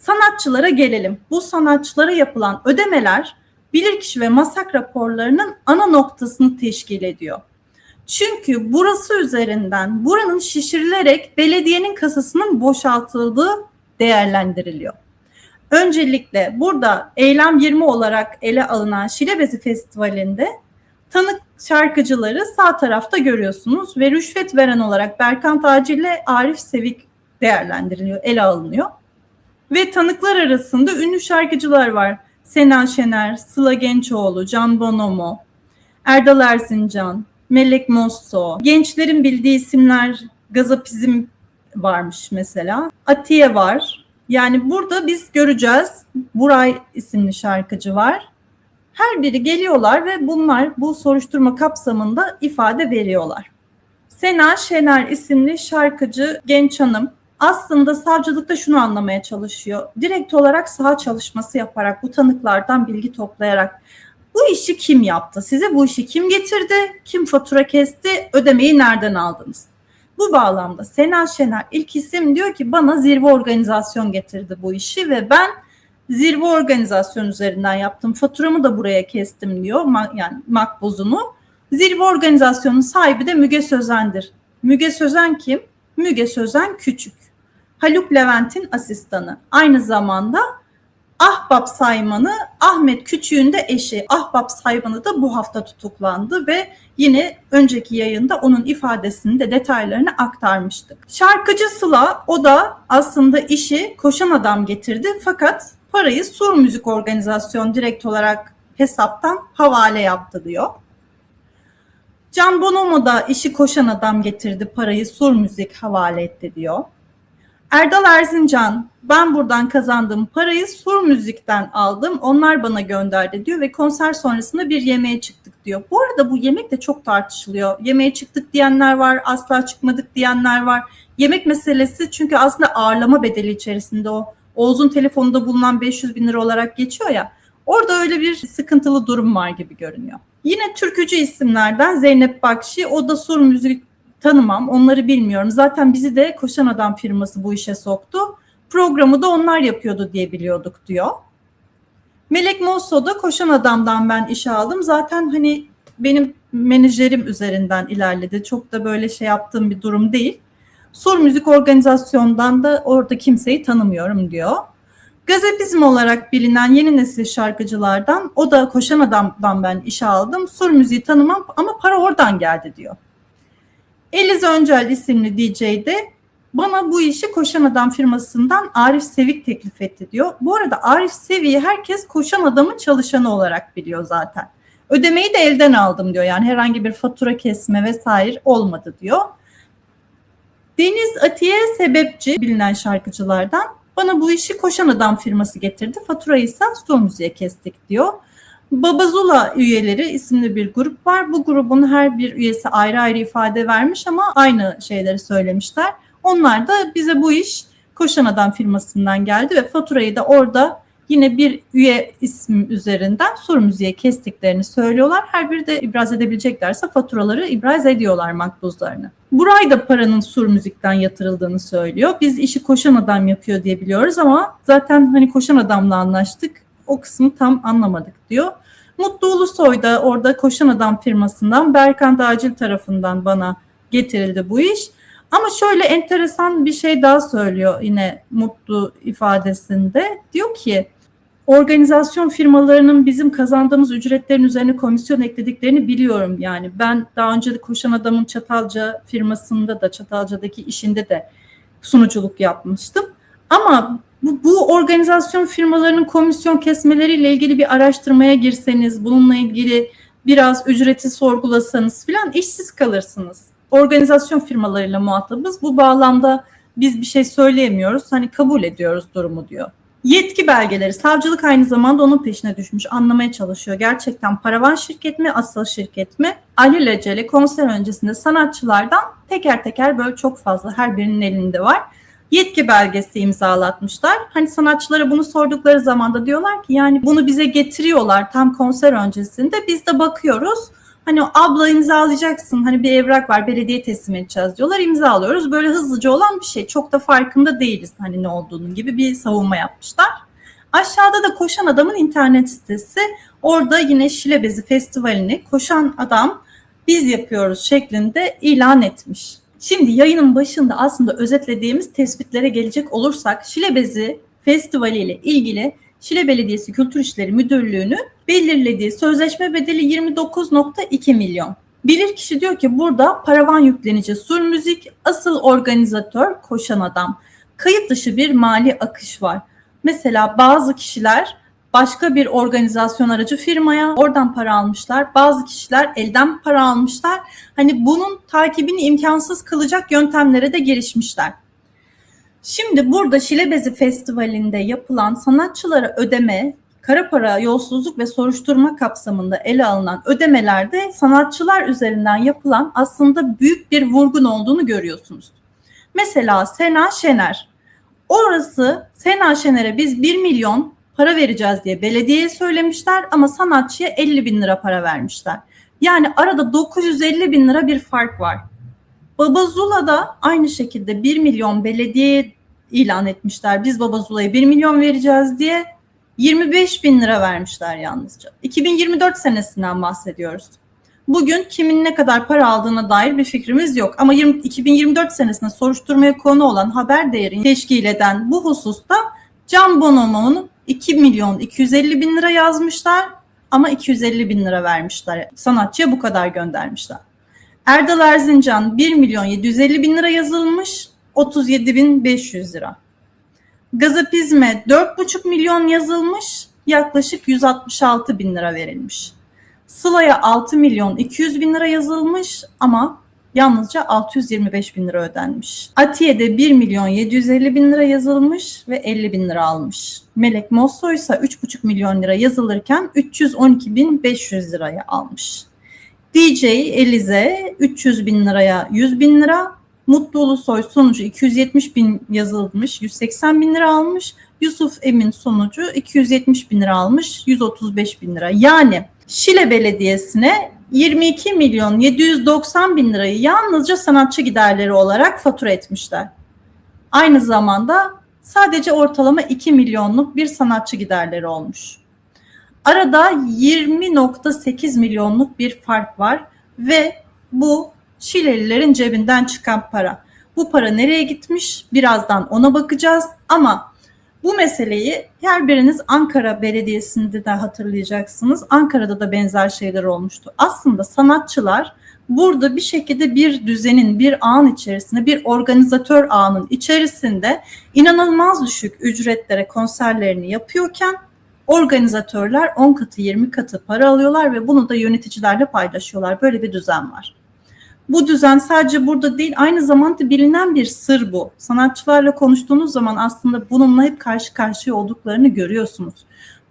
Sanatçılara gelelim. Bu sanatçılara yapılan ödemeler bilirkişi ve masak raporlarının ana noktasını teşkil ediyor. Çünkü burası üzerinden buranın şişirilerek belediyenin kasasının boşaltıldığı değerlendiriliyor. Öncelikle burada Eylem 20 olarak ele alınan Şilebezi Festivali'nde tanık şarkıcıları sağ tarafta görüyorsunuz ve rüşvet veren olarak Berkant Acil ile Arif Sevik değerlendiriliyor, ele alınıyor. Ve tanıklar arasında ünlü şarkıcılar var. Sena Şener, Sıla Gençoğlu, Can Bonomo, Erdal Erzincan, Melek Mosso. Gençlerin bildiği isimler Gazapizm varmış mesela. Atiye var. Yani burada biz göreceğiz. Buray isimli şarkıcı var. Her biri geliyorlar ve bunlar bu soruşturma kapsamında ifade veriyorlar. Sena Şener isimli şarkıcı genç hanım aslında savcılıkta şunu anlamaya çalışıyor. Direkt olarak saha çalışması yaparak, bu tanıklardan bilgi toplayarak bu işi kim yaptı? Size bu işi kim getirdi? Kim fatura kesti? Ödemeyi nereden aldınız? Bu bağlamda Sena Şener ilk isim diyor ki bana zirve organizasyon getirdi bu işi ve ben zirve organizasyon üzerinden yaptım. Faturamı da buraya kestim diyor. Yani makbuzunu. Zirve organizasyonun sahibi de Müge Sözen'dir. Müge Sözen kim? Müge Sözen Küçük. Haluk Levent'in asistanı. Aynı zamanda Ahbap Saymanı Ahmet Küçük'ün de eşi. Ahbap Saymanı da bu hafta tutuklandı ve yine önceki yayında onun ifadesini de detaylarını aktarmıştık. Şarkıcı Sıla o da aslında işi koşan adam getirdi fakat parayı Sur Müzik Organizasyon direkt olarak hesaptan havale yaptı diyor. Can Bonomo da işi koşan adam getirdi, parayı Sur Müzik havale etti diyor. Erdal Erzincan, ben buradan kazandığım parayı Sur Müzik'ten aldım, onlar bana gönderdi diyor ve konser sonrasında bir yemeğe çıktık diyor. Bu arada bu yemek de çok tartışılıyor. Yemeğe çıktık diyenler var, asla çıkmadık diyenler var. Yemek meselesi çünkü aslında ağırlama bedeli içerisinde o Oğuz'un telefonunda bulunan 500 bin lira olarak geçiyor ya, orada öyle bir sıkıntılı durum var gibi görünüyor. Yine türkücü isimlerden Zeynep Bakşi, o da Sur Müzik tanımam, onları bilmiyorum. Zaten bizi de Koşan Adam firması bu işe soktu. Programı da onlar yapıyordu diye biliyorduk diyor. Melek Mosso da Koşan Adam'dan ben işe aldım. Zaten hani benim menajerim üzerinden ilerledi. Çok da böyle şey yaptığım bir durum değil. Sur Müzik Organizasyon'dan da orada kimseyi tanımıyorum diyor. Gazapizm olarak bilinen yeni nesil şarkıcılardan o da Koşan Adam'dan ben işe aldım. Sur Müziği tanımam ama para oradan geldi diyor. Eliz Öncel isimli DJ de bana bu işi Koşan Adam firmasından Arif Sevik teklif etti diyor. Bu arada Arif Sevik'i herkes Koşan Adam'ın çalışanı olarak biliyor zaten. Ödemeyi de elden aldım diyor. Yani herhangi bir fatura kesme vesaire olmadı diyor. Deniz Atiye Sebepçi bilinen şarkıcılardan bana bu işi Koşan Adam firması getirdi. Faturayı ise Sur Müziğe kestik diyor. Babazula üyeleri isimli bir grup var. Bu grubun her bir üyesi ayrı ayrı ifade vermiş ama aynı şeyleri söylemişler. Onlar da bize bu iş Koşan Adam firmasından geldi ve faturayı da orada yine bir üye ismi üzerinden Sur Müziğe kestiklerini söylüyorlar. Her biri de ibraz edebileceklerse faturaları ibraz ediyorlar makbuzlarını. Buray da paranın Sur Müzik'ten yatırıldığını söylüyor. Biz işi Koşan Adam yapıyor diye biliyoruz ama zaten hani Koşan Adam'la anlaştık. O kısmı tam anlamadık diyor. Mutlu Ulusoy da orada Koşan Adam firmasından Berkant Acil tarafından bana getirildi bu iş. Ama şöyle enteresan bir şey daha söylüyor yine Mutlu ifadesinde. Diyor ki organizasyon firmalarının bizim kazandığımız ücretlerin üzerine komisyon eklediklerini biliyorum. Yani ben daha önce de Koşan Adam'ın Çatalca firmasında da Çatalca'daki işinde de sunuculuk yapmıştım. Ama bu organizasyon firmalarının komisyon kesmeleriyle ilgili bir araştırmaya girseniz, bununla ilgili biraz ücreti sorgulasanız filan işsiz kalırsınız. Organizasyon firmalarıyla muhatabız. Bu bağlamda biz bir şey söyleyemiyoruz. Hani kabul ediyoruz durumu diyor. Yetki belgeleri. Savcılık aynı zamanda onun peşine düşmüş. Anlamaya çalışıyor. Gerçekten paravan şirket mi, asıl şirket mi? Alelacele konser öncesinde sanatçılardan teker teker böyle çok fazla her birinin elinde var. Yetki belgesi imzalatmışlar. Hani sanatçılara bunu sordukları zaman da diyorlar ki yani bunu bize getiriyorlar tam konser öncesinde. Biz de bakıyoruz. Hani abla imzalayacaksın, hani bir evrak var, belediye teslim edeceğiz diyorlar, imzalıyoruz. Böyle hızlıca olan bir şey, çok da farkında değiliz hani ne olduğunun gibi bir savunma yapmışlar. Aşağıda da Koşan Adam'ın internet sitesi. Orada yine Şile Bezi Festivali'ni Koşan Adam biz yapıyoruz şeklinde ilan etmiş. Şimdi yayının başında aslında özetlediğimiz tespitlere gelecek olursak, Şile Bezi Festivali ile ilgili Şile Belediyesi Kültür İşleri Müdürlüğü'nün belirlediği sözleşme bedeli 29,2 milyon. Bilirkişi diyor ki burada paravan yüklenici Sur Müzik, asıl organizatör Koşan Adam. Kayıt dışı bir mali akış var. Mesela bazı kişiler başka bir organizasyon aracı firmaya oradan para almışlar. Bazı kişiler elden para almışlar. Hani bunun takibini imkansız kılacak yöntemlere de girişmişler. Şimdi burada Şile Bezi Festivali'nde yapılan sanatçılara ödeme, kara para, yolsuzluk ve soruşturma kapsamında ele alınan ödemelerde sanatçılar üzerinden yapılan aslında büyük bir vurgun olduğunu görüyorsunuz. Mesela Sena Şener. Orası Sena Şener'e biz 1 milyon para vereceğiz diye belediyeye söylemişler ama sanatçıya 50 bin lira para vermişler. Yani arada 950 bin lira bir fark var. Baba Zula'da aynı şekilde 1 milyon belediyeye ilan etmişler. Biz Baba Zula'ya 1 milyon vereceğiz diye 25 bin lira vermişler yalnızca. 2024 senesinden bahsediyoruz. Bugün kimin ne kadar para aldığına dair bir fikrimiz yok. Ama 2024 senesinde soruşturmaya konu olan haber değerini teşkil eden bu hususta Can Bonomo'nun 2 milyon 250 bin lira yazmışlar ama 250 bin lira vermişler. Sanatçıya bu kadar göndermişler. Erdal Erzincan 1 milyon 750 bin lira yazılmış, 37 bin 500 lira. Gazapizme 4,5 milyon yazılmış, yaklaşık 166 bin lira verilmiş. Sıla'ya 6 milyon 200 bin lira yazılmış ama yalnızca 625 bin lira ödenmiş. Atiye'de 1 milyon 750 bin lira yazılmış ve 50 bin lira almış. Melek Mossoy ise 3,5 milyon lira yazılırken 312 bin 500 liraya almış. DJ Elize 300 bin liraya 100 bin lira. Mutlu Ulusoy sonucu 270 bin yazılmış, 180 bin lira almış. Yusuf Emin sonucu 270 bin lira almış, 135 bin lira. Yani Şile Belediyesi'ne 22 milyon 790 bin lirayı yalnızca sanatçı giderleri olarak fatura etmişler. Aynı zamanda sadece ortalama 2 milyonluk bir sanatçı giderleri olmuş. Arada 20,8 milyonluk bir fark var ve bu Şilelilerin cebinden çıkan para. Bu para nereye gitmiş? Birazdan ona bakacağız ama bu meseleyi her biriniz Ankara Belediyesi'nde de hatırlayacaksınız. Ankara'da da benzer şeyler olmuştu. Aslında sanatçılar burada bir şekilde bir düzenin, bir ağın içerisinde, bir organizatör ağının içerisinde inanılmaz düşük ücretlere konserlerini yapıyorken organizatörler 10 katı 20 katı para alıyorlar ve bunu da yöneticilerle paylaşıyorlar. Böyle bir düzen var. Bu düzen sadece burada değil, aynı zamanda bilinen bir sır bu. Sanatçılarla konuştuğunuz zaman aslında bununla hep karşı karşıya olduklarını görüyorsunuz.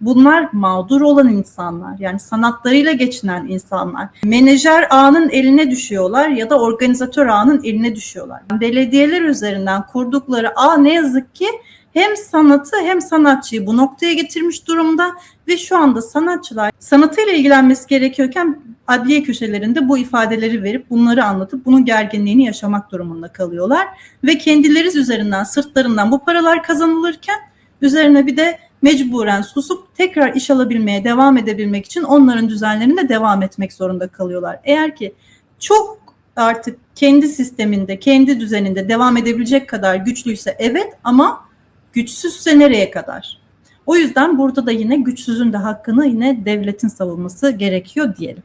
Bunlar mağdur olan insanlar, yani sanatlarıyla geçinen insanlar. Menajer ağının eline düşüyorlar ya da organizatör ağının eline düşüyorlar. Belediyeler üzerinden kurdukları ağ ne yazık ki hem sanatı hem sanatçıyı bu noktaya getirmiş durumda ve şu anda sanatçılar sanatıyla ilgilenmesi gerekiyorken adliye köşelerinde bu ifadeleri verip bunları anlatıp bunun gerginliğini yaşamak durumunda kalıyorlar ve kendileri üzerinden, sırtlarından bu paralar kazanılırken üzerine bir de mecburen susup tekrar iş alabilmeye devam edebilmek için onların düzenlerine devam etmek zorunda kalıyorlar. Eğer ki çok artık kendi sisteminde, kendi düzeninde devam edebilecek kadar güçlüyse evet, ama güçsüzse nereye kadar? O yüzden burada da yine güçsüzün de hakkını yine devletin savunması gerekiyor diyelim.